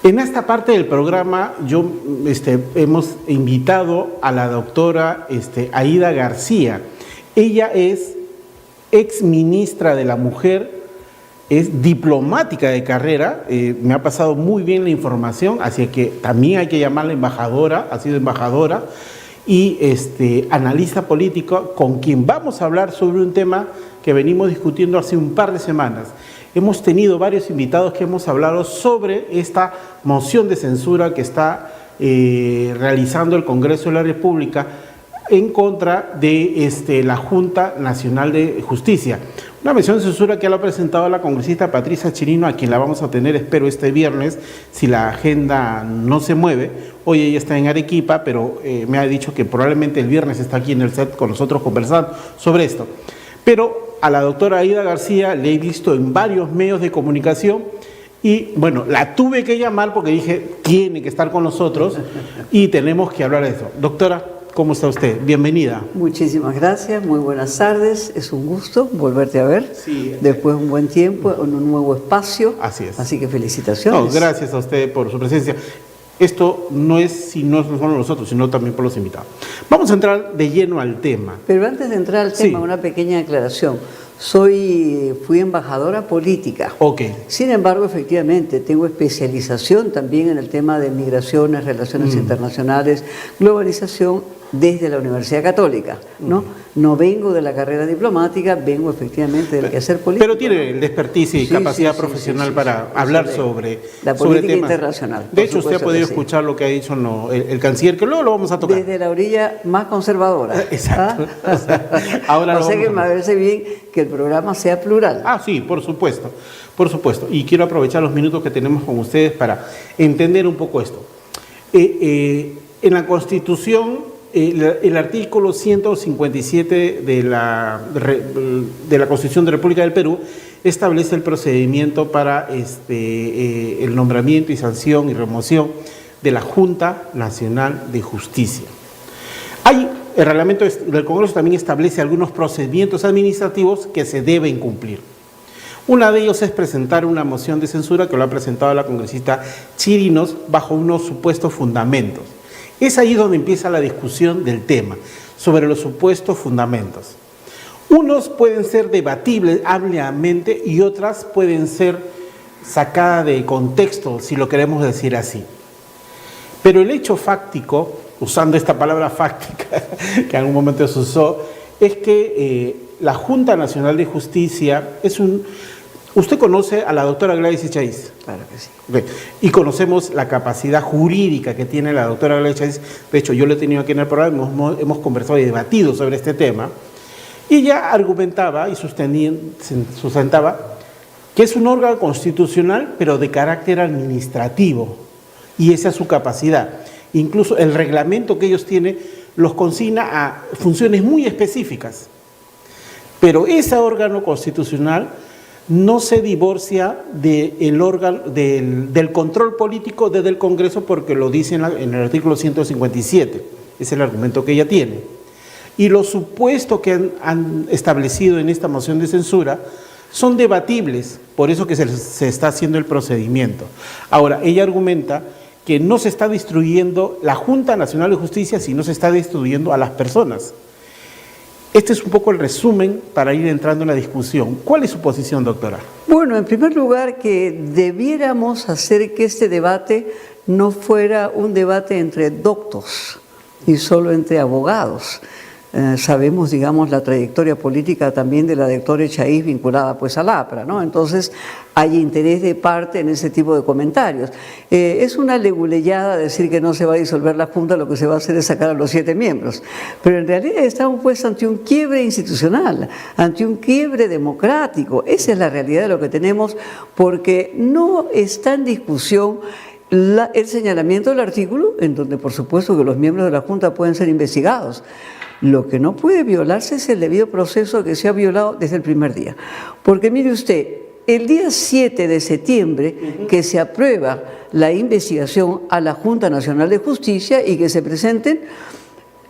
En esta parte del programa hemos invitado a la doctora Aída García. Ella es ex ministra de la Mujer, es diplomática de carrera, me ha pasado muy bien la información, así que también hay que llamarla embajadora, ha sido embajadora, y analista político, con quien vamos a hablar sobre un tema que venimos discutiendo hace un par de semanas. Hemos tenido varios invitados que hemos hablado sobre esta moción de censura que está realizando el Congreso de la República en contra de la Junta Nacional de Justicia. Una moción de censura que lo ha presentado la congresista Patricia Chirino, a quien la vamos a tener, espero, este viernes, si la agenda no se mueve. Hoy ella está en Arequipa, pero me ha dicho que probablemente el viernes está aquí en el set con nosotros conversando sobre esto. Pero a la doctora Aída García le he visto en varios medios de comunicación y, bueno, la tuve que llamar porque dije, tiene que estar con nosotros y tenemos que hablar de eso. Doctora, ¿cómo está usted? Bienvenida. Muchísimas gracias, muy buenas tardes, es un gusto volverte a ver, sí, después de un buen tiempo, en un nuevo espacio. Así es. Así que felicitaciones. No, gracias a usted por su presencia. Esto no es si no solo nosotros, sino también por los invitados. Vamos a entrar de lleno al tema. Pero antes de entrar al tema, sí, una pequeña aclaración. Fui embajadora política. Ok. Sin embargo, efectivamente, tengo especialización también en el tema de migraciones, relaciones internacionales, globalización, desde la Universidad Católica, ¿no? No vengo de la carrera diplomática, vengo efectivamente del quehacer político. Pero tiene el expertise y capacidad profesional para hablar sobre la política internacional. De hecho, usted ha podido escuchar lo que ha dicho el canciller, que luego lo vamos a tocar. Desde la orilla más conservadora. Exacto. ¿Ah? Ahora o sea que me parece bien que el programa sea plural. Ah, sí, por supuesto, por supuesto. Y quiero aprovechar los minutos que tenemos con ustedes para entender un poco esto. En la Constitución, el artículo 157 de la Constitución de la República del Perú establece el procedimiento para el nombramiento y sanción y remoción de la Junta Nacional de Justicia. El reglamento del Congreso también establece algunos procedimientos administrativos que se deben cumplir. Uno de ellos es presentar una moción de censura que lo ha presentado la congresista Chirinos bajo unos supuestos fundamentos. Es ahí donde empieza la discusión del tema, sobre los supuestos fundamentos. Unos pueden ser debatibles ampliamente y otras pueden ser sacadas de contexto, si lo queremos decir así. Pero el hecho fáctico, usando esta palabra fáctica que en algún momento se usó, es que la Junta Nacional de Justicia es un... Usted conoce a la doctora Gladys Echaíz. Claro que sí. Okay. Y conocemos la capacidad jurídica que tiene la doctora Gladys Echaíz. De hecho, yo lo he tenido aquí en el programa, hemos conversado y debatido sobre este tema. Y ella argumentaba y sustentaba que es un órgano constitucional, pero de carácter administrativo. Y esa es su capacidad. Incluso el reglamento que ellos tienen los consigna a funciones muy específicas. Pero ese órgano constitucional no se divorcia del control político desde el Congreso, porque lo dice en el artículo 157, es el argumento que ella tiene. Y los supuestos que han establecido en esta moción de censura son debatibles, por eso que se está haciendo el procedimiento. Ahora, ella argumenta que no se está destruyendo la Junta Nacional de Justicia, sino se está destruyendo a las personas. Este es un poco el resumen para ir entrando en la discusión. ¿Cuál es su posición, doctora? Bueno, en primer lugar, que debiéramos hacer que este debate no fuera un debate entre doctos y solo entre abogados. Sabemos, digamos, la trayectoria política también de la doctora Echaíz vinculada pues al APRA, ¿no? Entonces hay interés de parte en ese tipo de comentarios. Es una leguleyada decir que no se va a disolver la Junta, lo que se va a hacer es sacar a los 7 miembros. Pero en realidad estamos pues ante un quiebre institucional, ante un quiebre democrático. Esa es la realidad de lo que tenemos, porque no está en discusión el señalamiento del artículo, en donde por supuesto que los miembros de la Junta pueden ser investigados. Lo que no puede violarse es el debido proceso que se ha violado desde el primer día. Porque mire usted, el día 7 de septiembre que se aprueba la investigación a la Junta Nacional de Justicia y que se presenten,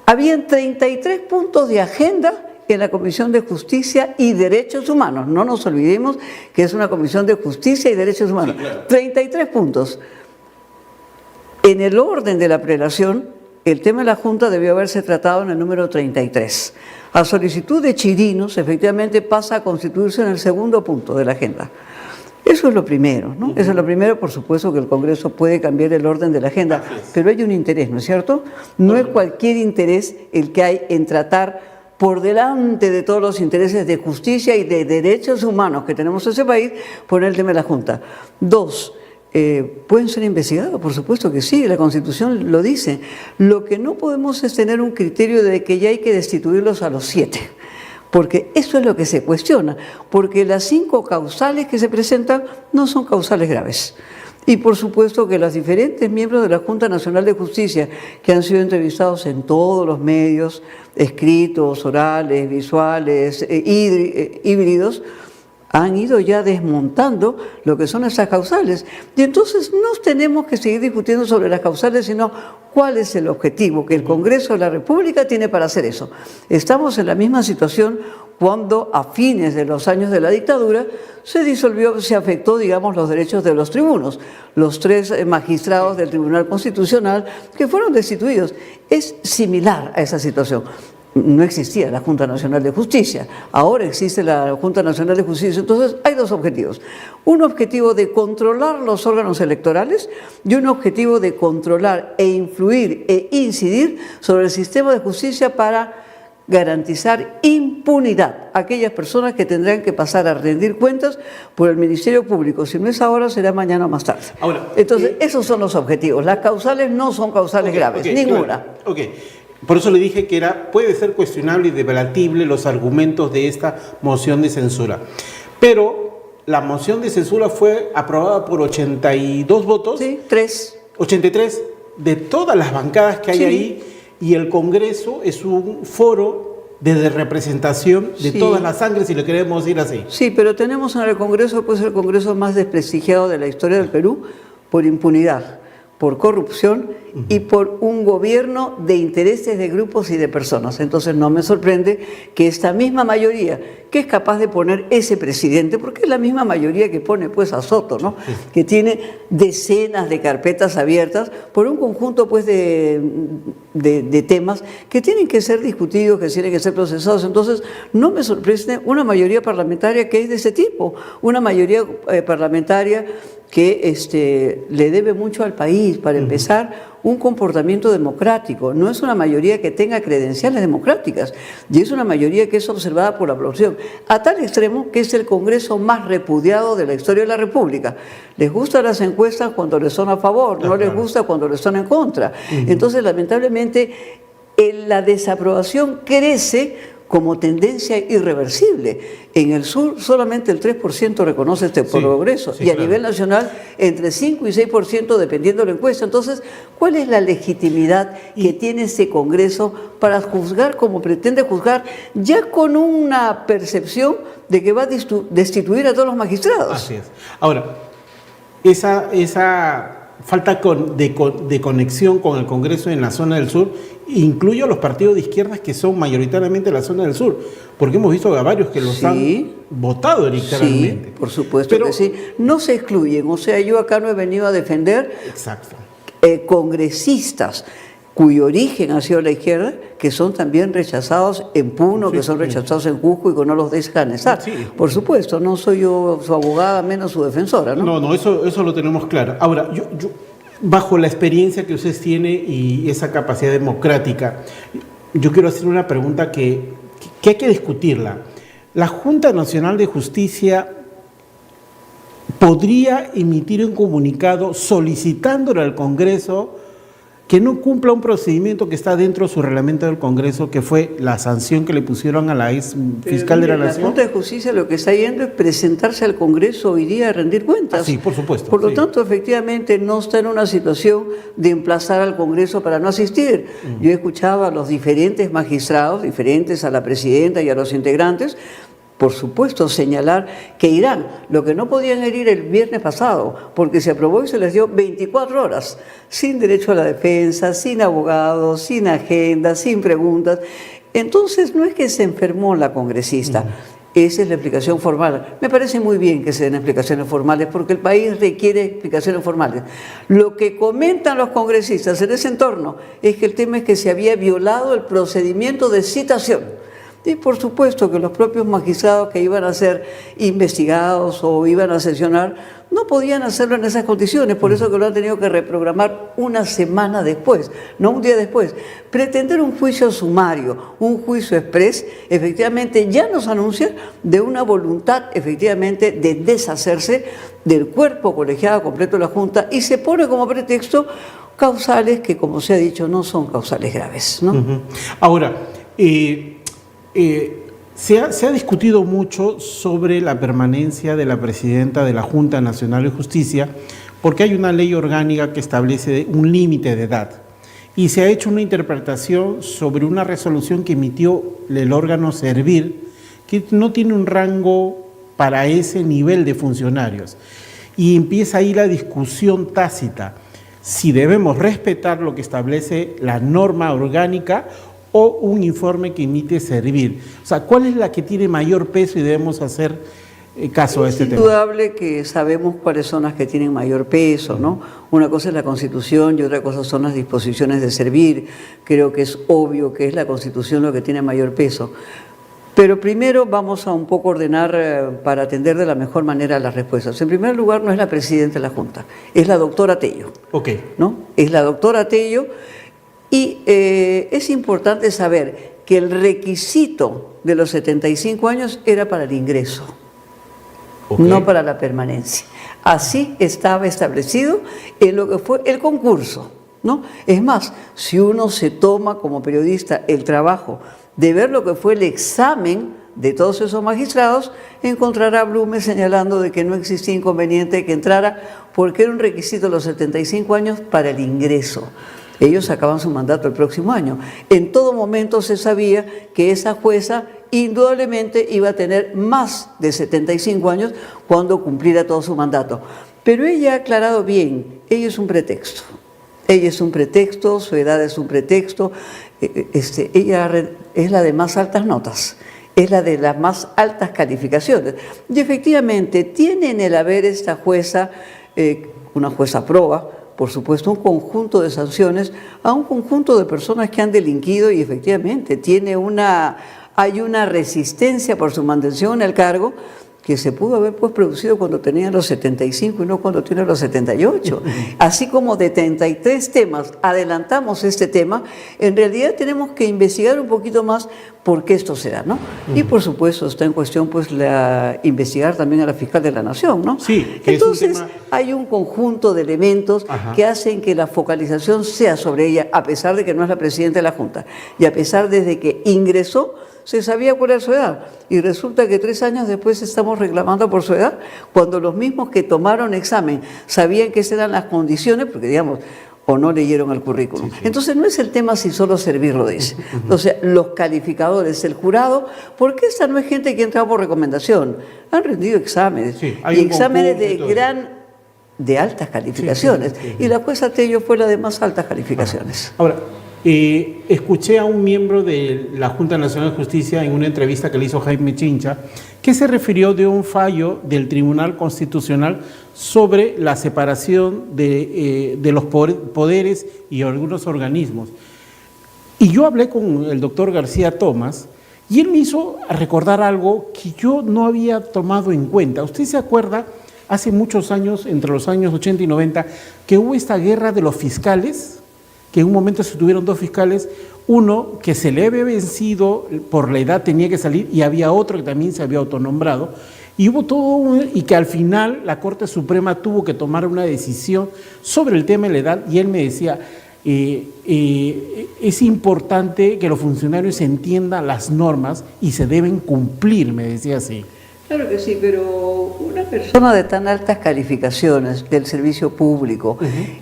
habían 33 puntos de agenda en la Comisión de Justicia y Derechos Humanos. No nos olvidemos que es una Comisión de Justicia y Derechos Humanos. Sí, claro. 33 puntos. En el orden de la prelación, el tema de la Junta debió haberse tratado en el número 33. A solicitud de Chirinos, efectivamente pasa a constituirse en el segundo punto de la agenda. Eso es lo primero, ¿no? Eso es lo primero, por supuesto que el Congreso puede cambiar el orden de la agenda, pero hay un interés, ¿no es cierto? No es cualquier interés el que hay en tratar por delante de todos los intereses de justicia y de derechos humanos que tenemos en ese país, poner el tema de la Junta. Dos, ¿pueden ser investigados? Por supuesto que sí, la Constitución lo dice. Lo que no podemos es tener un criterio de que ya hay que destituirlos a los 7. Porque eso es lo que se cuestiona, porque las 5 causales que se presentan no son causales graves. Y por supuesto que los diferentes miembros de la Junta Nacional de Justicia que han sido entrevistados en todos los medios, escritos, orales, visuales, híbridos, han ido ya desmontando lo que son esas causales. Y entonces no tenemos que seguir discutiendo sobre las causales, sino cuál es el objetivo que el Congreso de la República tiene para hacer eso. Estamos en la misma situación cuando a fines de los años de la dictadura se disolvió, se afectó, digamos, los derechos de los tribunos, los 3 magistrados del Tribunal Constitucional que fueron destituidos. Es similar a esa situación. No existía la Junta Nacional de Justicia, ahora existe la Junta Nacional de Justicia. Entonces hay 2 objetivos, un objetivo de controlar los órganos electorales y un objetivo de controlar e influir e incidir sobre el sistema de justicia para garantizar impunidad a aquellas personas que tendrán que pasar a rendir cuentas por el Ministerio Público. Si no es ahora, será mañana o más tarde. Ahora, entonces, esos son los objetivos. Las causales no son causales graves, ninguna. Claro. Por eso le dije que puede ser cuestionable y debatible los argumentos de esta moción de censura. Pero la moción de censura fue aprobada por 82 votos. Sí, 3. 83 de todas las bancadas que hay ahí, y el Congreso es un foro de representación de todas las sangres, si lo queremos decir así. Sí, pero tenemos en el Congreso, pues el Congreso más desprestigiado de la historia del Perú por impunidad, por corrupción y por un gobierno de intereses de grupos y de personas. Entonces no me sorprende que esta misma mayoría, que es capaz de poner ese presidente, porque es la misma mayoría que pone pues a Soto, ¿no? Que tiene decenas de carpetas abiertas por un conjunto pues de temas que tienen que ser discutidos, que tienen que ser procesados. Entonces no me sorprende una mayoría parlamentaria que es de ese tipo, una mayoría parlamentaria que le debe mucho al país. Para empezar, un comportamiento democrático. No es una mayoría que tenga credenciales democráticas, y es una mayoría que es observada por la población, a tal extremo que es el Congreso más repudiado de la historia de la República. Les gustan las encuestas cuando les son a favor, no les gusta cuando les son en contra. Entonces, lamentablemente, la desaprobación crece como tendencia irreversible. En el sur solamente el 3% reconoce este progreso, y a nivel nacional entre 5 y 6% dependiendo de la encuesta. Entonces, ¿cuál es la legitimidad que tiene ese Congreso para juzgar como pretende juzgar, ya con una percepción de que va a destituir a todos los magistrados? Así es. Ahora, esa falta de conexión con el Congreso en la zona del sur incluye a los partidos de izquierdas que son mayoritariamente de la zona del sur, porque hemos visto a varios que los han votado literalmente. Sí, por supuesto que sí. No se excluyen, o sea, yo acá no he venido a defender congresistas cuyo origen ha sido la izquierda, que son también rechazados en Puno, que son rechazados en Cusco y que no los dejan estar. Por supuesto, no soy yo su abogada, menos su defensora, ¿no? No, eso lo tenemos claro. Ahora, yo bajo la experiencia que usted tiene y esa capacidad democrática, yo quiero hacer una pregunta que hay que discutirla. ¿La Junta Nacional de Justicia podría emitir un comunicado solicitándole al Congreso que no cumpla un procedimiento que está dentro de su reglamento del Congreso, que fue la sanción que le pusieron a la ex fiscal de la Nación? La Junta de Justicia lo que está yendo es presentarse al Congreso hoy día a rendir cuentas. Sí, por supuesto. Por lo tanto, efectivamente, no está en una situación de emplazar al Congreso para no asistir. Yo escuchaba a los diferentes magistrados, diferentes a la presidenta y a los integrantes, por supuesto, señalar que irán. Lo que no podían ir el viernes pasado, porque se aprobó y se les dio 24 horas, sin derecho a la defensa, sin abogados, sin agenda, sin preguntas. Entonces, no es que se enfermó la congresista. Esa es la explicación formal. Me parece muy bien que se den explicaciones formales porque el país requiere explicaciones formales. Lo que comentan los congresistas en ese entorno es que el tema es que se había violado el procedimiento de citación. Y por supuesto que los propios magistrados que iban a ser investigados o iban a sesionar no podían hacerlo en esas condiciones, por eso que lo han tenido que reprogramar una semana después, no un día después. Pretender un juicio sumario, un juicio exprés, efectivamente ya nos anuncia de una voluntad efectivamente de deshacerse del cuerpo colegiado completo de la Junta y se pone como pretexto causales que, como se ha dicho, no son causales graves, ¿no? Ahora, se ha discutido mucho sobre la permanencia de la presidenta de la Junta Nacional de Justicia porque hay una ley orgánica que establece un límite de edad y se ha hecho una interpretación sobre una resolución que emitió el órgano Servir que no tiene un rango para ese nivel de funcionarios y empieza ahí la discusión tácita si debemos respetar lo que establece la norma orgánica o un informe que emite Servir. O sea, ¿cuál es la que tiene mayor peso y debemos hacer caso a este tema? Es indudable que sabemos cuáles son las que tienen mayor peso, ¿no? Una cosa es la Constitución y otra cosa son las disposiciones de Servir. Creo que es obvio que es la Constitución lo que tiene mayor peso. Pero primero vamos a un poco ordenar para atender de la mejor manera las respuestas. En primer lugar, no es la presidenta de la Junta, es la doctora Tello. Ok. ¿No? Es la doctora Tello. Y es importante saber que el requisito de los 75 años era para el ingreso, no para la permanencia. Así estaba establecido en lo que fue el concurso, ¿no? Es más, si uno se toma como periodista el trabajo de ver lo que fue el examen de todos esos magistrados, encontrará a Blume señalando de que no existía inconveniente que entrara porque era un requisito de los 75 años para el ingreso. Ellos acaban su mandato el próximo año. En todo momento se sabía que esa jueza indudablemente iba a tener más de 75 años cuando cumpliera todo su mandato. Pero ella ha aclarado bien, ella es un pretexto. Ella es un pretexto, su edad es un pretexto. Ella es la de más altas notas, es la de las más altas calificaciones. Y efectivamente tiene en el haber esta jueza, una jueza proba, por supuesto, un conjunto de sanciones a un conjunto de personas que han delinquido y efectivamente hay una resistencia por su mantención en el cargo que se pudo haber pues producido cuando tenían los 75 y no cuando tienen los 78. Así como de 33 temas adelantamos este tema, en realidad tenemos que investigar un poquito más por qué esto se da, ¿no? Y por supuesto está en cuestión pues investigar también a la fiscal de la Nación, ¿no? Sí. Entonces hay un conjunto de elementos que hacen que la focalización sea sobre ella, a pesar de que no es la presidenta de la Junta y a pesar desde que ingresó se sabía cuál era su edad y resulta que 3 años después estamos reclamando por su edad cuando los mismos que tomaron examen sabían que esas eran las condiciones porque digamos o no leyeron el currículum. Entonces no es el tema si solo Servir lo dice. Entonces los calificadores, el jurado, porque esta no es gente que entra por recomendación, han rendido exámenes y exámenes de altas calificaciones y la jueza Tello fue la de más altas calificaciones. Ahora, escuché a un miembro de la Junta Nacional de Justicia en una entrevista que le hizo Jaime Chincha que se refirió de un fallo del Tribunal Constitucional sobre la separación de los poderes y algunos organismos. Y yo hablé con el doctor García Tomás y él me hizo recordar algo que yo no había tomado en cuenta. ¿Usted se acuerda hace muchos años, entre los años 80 y 90, que hubo esta guerra de los fiscales? Que en un momento se tuvieron 2 fiscales, uno que se le había vencido por la edad tenía que salir y había otro que también se había autonombrado y hubo todo y que al final la Corte Suprema tuvo que tomar una decisión sobre el tema de la edad y él me decía es importante que los funcionarios entiendan las normas y se deben cumplir, me decía así. Claro que sí, pero una persona de tan altas calificaciones del servicio público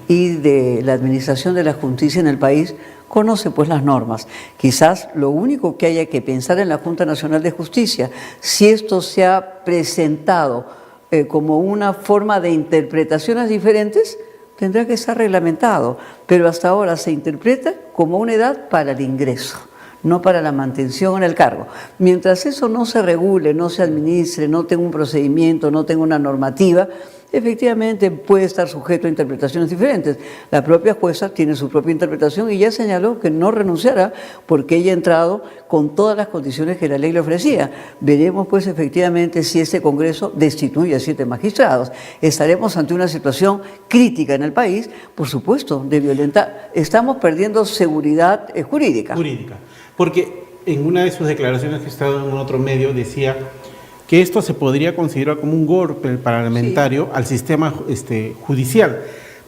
y de la administración de la justicia en el país conoce pues las normas. Quizás lo único que haya que pensar en la Junta Nacional de Justicia, si esto se ha presentado como una forma de interpretaciones diferentes, tendrá que estar reglamentado, pero hasta ahora se interpreta como una edad para el ingreso. no para la mantención en el cargo. Mientras eso no se regule, no se administre, no tenga un procedimiento, no tenga una normativa, efectivamente puede estar sujeto a interpretaciones diferentes. La propia jueza tiene su propia interpretación y ya señaló que no renunciará porque ella ha entrado con todas las condiciones que la ley le ofrecía. Veremos pues efectivamente si este Congreso destituye a 7 magistrados. Estaremos ante una situación crítica en el país, por supuesto, de violentar. Estamos perdiendo seguridad jurídica. Porque en una de sus declaraciones que he estado en otro medio decía que esto se podría considerar como un golpe parlamentario al sistema judicial.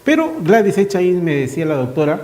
Pero Gladys Echaíz, me decía la doctora,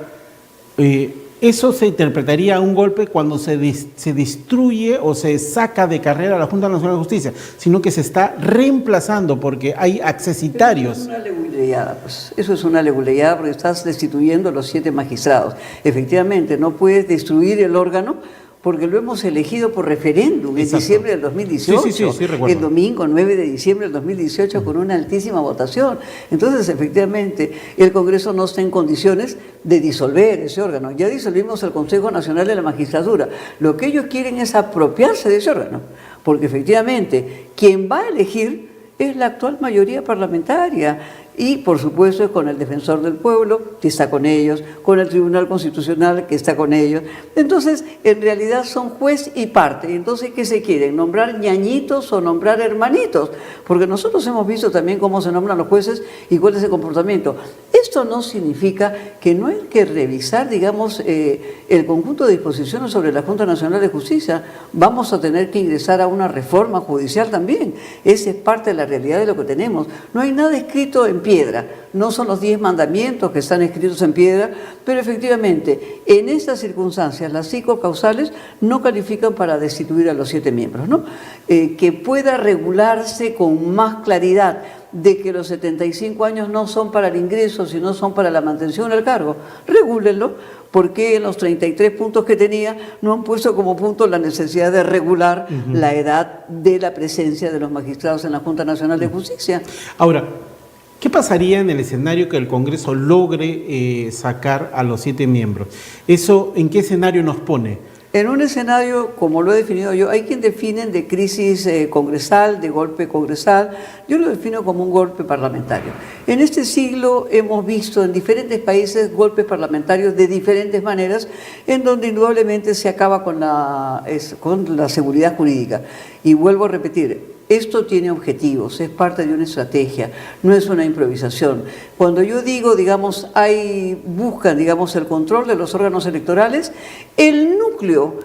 eso se interpretaría un golpe cuando se destruye o se saca de carrera a la Junta Nacional de Justicia, sino que se está reemplazando porque hay accesitarios. Eso es una leguleyada, pues. Eso es una leguleyada porque estás destituyendo a los 7 magistrados. Efectivamente, no puedes destruir el órgano porque lo hemos elegido por referéndum en diciembre del 2018, sí, recuerdo. El domingo 9 de diciembre del 2018 con una altísima votación. Entonces, efectivamente, el Congreso no está en condiciones de disolver ese órgano. Ya disolvimos el Consejo Nacional de la Magistratura. Lo que ellos quieren es apropiarse de ese órgano, porque efectivamente quien va a elegir es la actual mayoría parlamentaria. Y, por supuesto, con el Defensor del Pueblo, que está con ellos, con el Tribunal Constitucional, que está con ellos. Entonces, en realidad son juez y parte. Entonces, ¿qué se quieren? ¿Nombrar ñañitos o nombrar hermanitos? Porque nosotros hemos visto también cómo se nombran los jueces y cuál es el comportamiento. Esto no significa que no hay que revisar, digamos, el conjunto de disposiciones sobre la Junta Nacional de Justicia. Vamos a tener que ingresar a una reforma judicial también. Esa es parte de la realidad de lo que tenemos. No hay nada escrito en piedra, no son los 10 mandamientos que están escritos en piedra, pero efectivamente en estas circunstancias las psicocausales no califican para destituir a los 7 miembros, ¿no? Que pueda regularse con más claridad de que los 75 años no son para el ingreso, sino son para la mantención del cargo. Regúlenlo, porque en los 33 puntos que tenía no han puesto como punto la necesidad de regular la edad de la presencia de los magistrados en la Junta Nacional de Justicia. Ahora, ¿qué pasaría en el escenario que el Congreso logre sacar a los 7 miembros? ¿Eso en qué escenario nos pone? En un escenario, como lo he definido yo, hay quien definen de crisis congresal, de golpe congresal. Yo lo defino como un golpe parlamentario. En este siglo hemos visto en diferentes países golpes parlamentarios de diferentes maneras, en donde indudablemente se acaba con la seguridad jurídica. Y vuelvo a repetir, esto tiene objetivos, es parte de una estrategia, no es una improvisación. Cuando yo digo, digamos, buscan, digamos, el control de los órganos electorales, el núcleo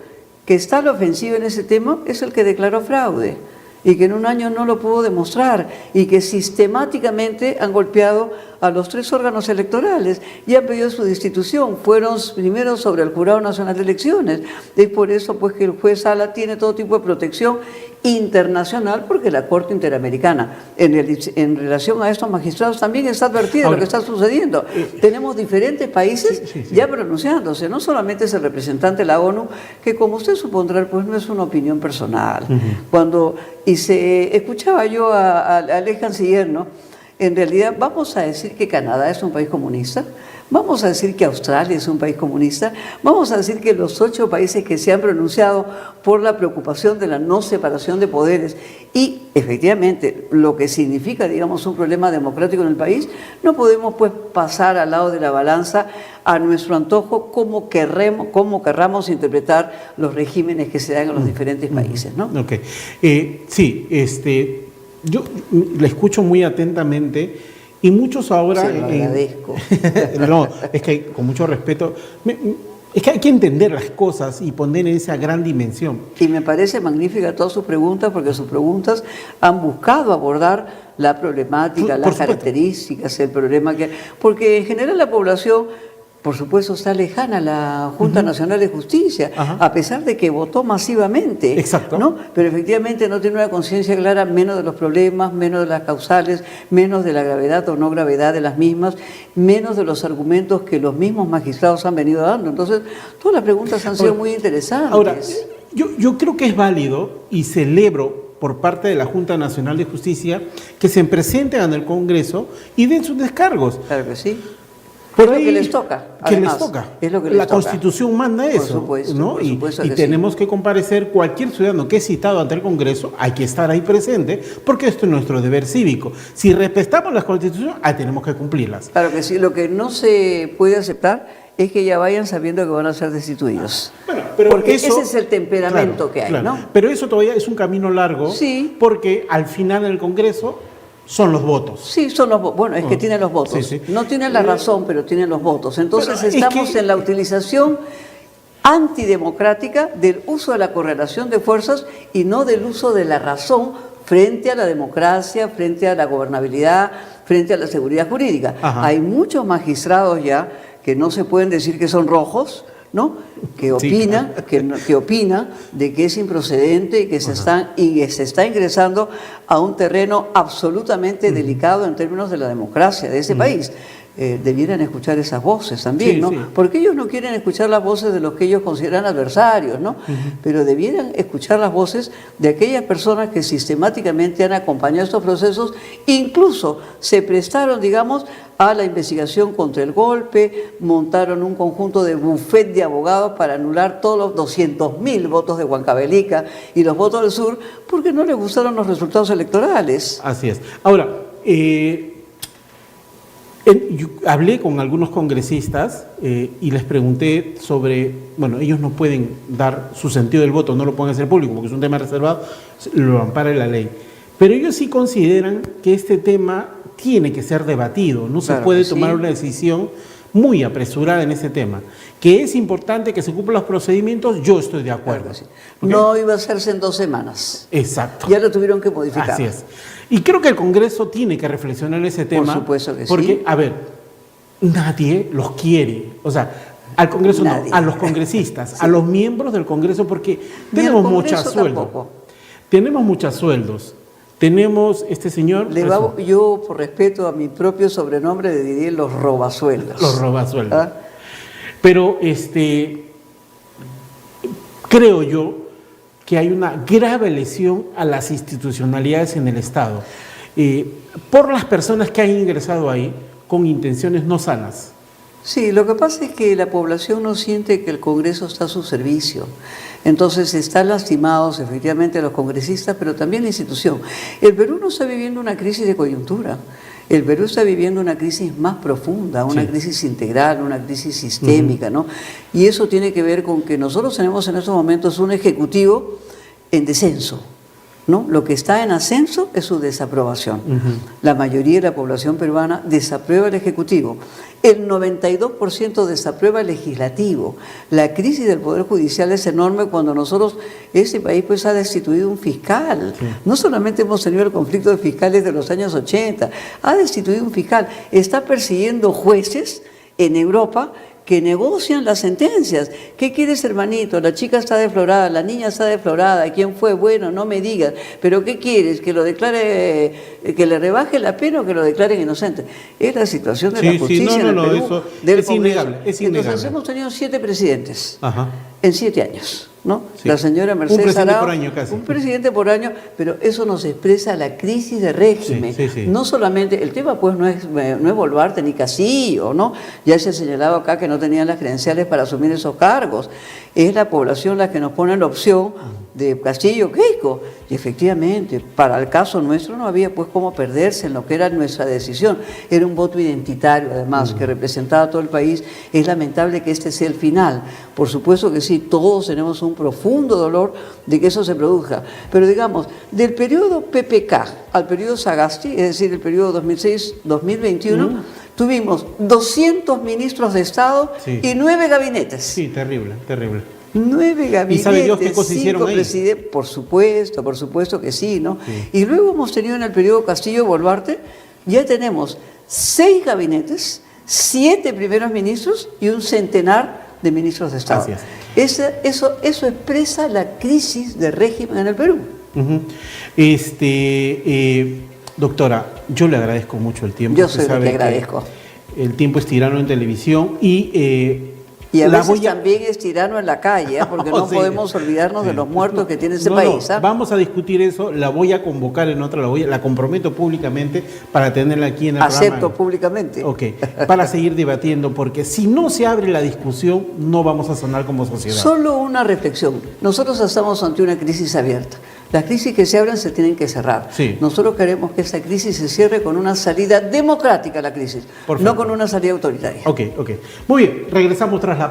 que está a la ofensiva en ese tema es el que declaró fraude y que en un año no lo pudo demostrar y que sistemáticamente han golpeado a los 3 órganos electorales y han pedido su destitución. Fueron primero sobre el Jurado Nacional de Elecciones. Es por eso pues que el juez Sala tiene todo tipo de protección internacional, porque la Corte Interamericana en relación a estos magistrados también está advertida de lo que está sucediendo. Tenemos diferentes países ya pronunciándose, no solamente es el representante de la ONU, que como usted supondrá, pues no es una opinión personal. Escuchaba yo al ex canciller, ¿no? En realidad, ¿vamos a decir que Canadá es un país comunista? ¿Vamos a decir que Australia es un país comunista? ¿Vamos a decir que los 8 países que se han pronunciado por la preocupación de la no separación de poderes y, efectivamente, lo que significa, digamos, un problema democrático en el país, no podemos, pues, pasar al lado de la balanza a nuestro antojo como querramos interpretar los regímenes que se dan en los diferentes países, ¿no? Ok. Yo la escucho muy atentamente y muchos ahora... Se lo agradezco. No, es que con mucho respeto... Es que hay que entender las cosas y poner en esa gran dimensión. Y me parece magnífica todas sus preguntas, porque sus preguntas han buscado abordar la problemática, las características, el problema que... Porque en general la población... Por supuesto, está lejana a la Junta Nacional de Justicia, a pesar de que votó masivamente. Exacto. ¿No? Pero efectivamente no tiene una conciencia clara, menos de los problemas, menos de las causales, menos de la gravedad o no gravedad de las mismas, menos de los argumentos que los mismos magistrados han venido dando. Entonces, todas las preguntas han sido muy interesantes. Ahora, yo creo que es válido y celebro por parte de la Junta Nacional de Justicia que se presenten en el Congreso y den sus descargos. Claro que sí. Por es lo ahí, que les toca. Que Además, les toca. Es lo que les La toca. Constitución manda eso. Supuesto, ¿no? por supuesto y que sí. tenemos que comparecer, cualquier ciudadano que es citado ante el Congreso, hay que estar ahí presente, porque esto es nuestro deber cívico. Si respetamos las constituciones, tenemos que cumplirlas. Claro que sí, lo que no se puede aceptar es que ya vayan sabiendo que van a ser destituidos. Bueno, pero porque eso, ese es el temperamento que hay, claro. ¿no? Pero eso todavía es un camino largo, Sí. porque al final en el Congreso son los votos. Sí, son los votos. Bueno, es que tienen los votos. Sí, sí. No tienen la razón, pero tienen los votos. Entonces Pero es estamos que- en la utilización antidemocrática del uso de la correlación de fuerzas y no del uso de la razón frente a la democracia, frente a la gobernabilidad, frente a la seguridad jurídica. Ajá. Hay muchos magistrados ya que no se pueden decir que son rojos, ¿no? Que opinan, que opinan de que es improcedente y que se está ingresando a un terreno absolutamente delicado en términos de la democracia de ese país. Debieran escuchar esas voces también, Sí, ¿no? sí. Porque ellos no quieren escuchar las voces de los que ellos consideran adversarios, ¿no? Pero debieran escuchar las voces de aquellas personas que sistemáticamente han acompañado estos procesos, incluso se prestaron, digamos, a la investigación contra el golpe, montaron un conjunto de bufet de abogados para anular todos los 200.000 votos de Huancavelica y los votos del sur, porque no les gustaron los resultados electorales. Así es. Ahora, yo hablé con algunos congresistas y les pregunté sobre, bueno, ellos no pueden dar su sentido del voto, no lo pueden hacer público porque es un tema reservado, lo ampara la ley. Pero ellos sí consideran que este tema tiene que ser debatido, no se Claro puede que tomar sí. una decisión muy apresurada en ese tema. Que es importante que se cumplan los procedimientos, yo estoy de acuerdo. Claro que sí. ¿Ok? No iba a hacerse en 2 semanas. Exacto. Ya lo tuvieron que modificar. Así es. Y creo que el Congreso tiene que reflexionar en ese tema. supuesto que sí. Porque, a ver, nadie los quiere. O sea, al Congreso Nadie. no, a los congresistas, a los miembros del Congreso, porque Ni tenemos al Congreso muchos sueldos. tampoco. Tenemos muchos sueldos. Tenemos este señor. Yo, por respeto a mi propio sobrenombre, le diría los robasueldos. Los robasueldos. ¿Ah? Pero creo yo que hay una grave lesión a las institucionalidades en el Estado por las personas que han ingresado ahí con intenciones no sanas. Sí, lo que pasa es que la población no siente que el Congreso está a su servicio. Entonces están lastimados efectivamente los congresistas, pero también la institución. El Perú no está viviendo una crisis de coyuntura. El Perú está viviendo una crisis más profunda, una crisis integral, una crisis sistémica, ¿no? Y eso tiene que ver con que nosotros tenemos en estos momentos un ejecutivo en descenso, ¿no? Lo que está en ascenso es su desaprobación. La mayoría de la población peruana desaprueba el Ejecutivo. El 92% desaprueba el Legislativo. La crisis del Poder Judicial es enorme cuando este país pues ha destituido un fiscal. Sí. No solamente hemos tenido el conflicto de fiscales de los años 80, ha destituido un fiscal. Está persiguiendo jueces en Europa que negocian las sentencias. ¿Qué quieres, hermanito? La chica está deflorada, la niña está deflorada, ¿quién fue? Bueno, no me digas, pero ¿qué quieres? ¿Que lo declare, que le rebaje la pena o que lo declaren inocente? Es la situación de la justicia en el Perú, eso del es Congreso. innegable, es innegable. Entonces hemos tenido 7 presidentes Ajá. en 7 años, ¿no? Sí. La señora Mercedes Un presidente Arao, por año casi. un presidente por año, pero eso nos expresa la crisis de régimen. Sí, sí, sí. No solamente, el tema pues no es Boluarte ni Castillo, ¿no? Ya se ha señalado acá que no tenían las credenciales para asumir esos cargos. Es la población la que nos pone la opción de Castillo, Keiko. Y efectivamente, para el caso nuestro no había pues cómo perderse en lo que era nuestra decisión. Era un voto identitario, además, que representaba a todo el país. Es lamentable que este sea el final. Por supuesto que sí, todos tenemos un profundo dolor de que eso se produzca. Pero digamos, del periodo PPK al periodo Sagasti, es decir, el periodo 2006-2021, tuvimos 200 ministros de Estado Sí. y 9 gabinetes. Sí, terrible, terrible. 9 gabinetes, ¿Y sabe Dios qué cosas hicieron 5 ahí? presidentes, por supuesto que sí, ¿no? Sí. Y luego hemos tenido en el periodo Castillo-Boluarte, ya tenemos 6 gabinetes, 7 primeros ministros y un centenar de ministros de Estado. Así es. Eso expresa la crisis de régimen en el Perú. Ujú. Doctora, yo le agradezco mucho el tiempo. Yo Usted soy la sabe que agradezco. El tiempo es tirano en televisión y Y a La veces voy a- también es tirano en la calle, porque no Sí. podemos olvidarnos de Sí. los muertos que tiene ese No, país. no, vamos a discutir eso, la voy a convocar en otra, la comprometo públicamente para tenerla aquí en el Acepto programa. públicamente. Ok, para seguir debatiendo, porque si no se abre la discusión, no vamos a sanar como sociedad. Solo una reflexión. Nosotros estamos ante una crisis abierta. Las crisis que se abren se tienen que cerrar. Sí. Nosotros queremos que esta crisis se cierre con una salida democrática a la crisis, Perfecto. no con una salida autoritaria. Ok, ok. Muy bien, regresamos tras la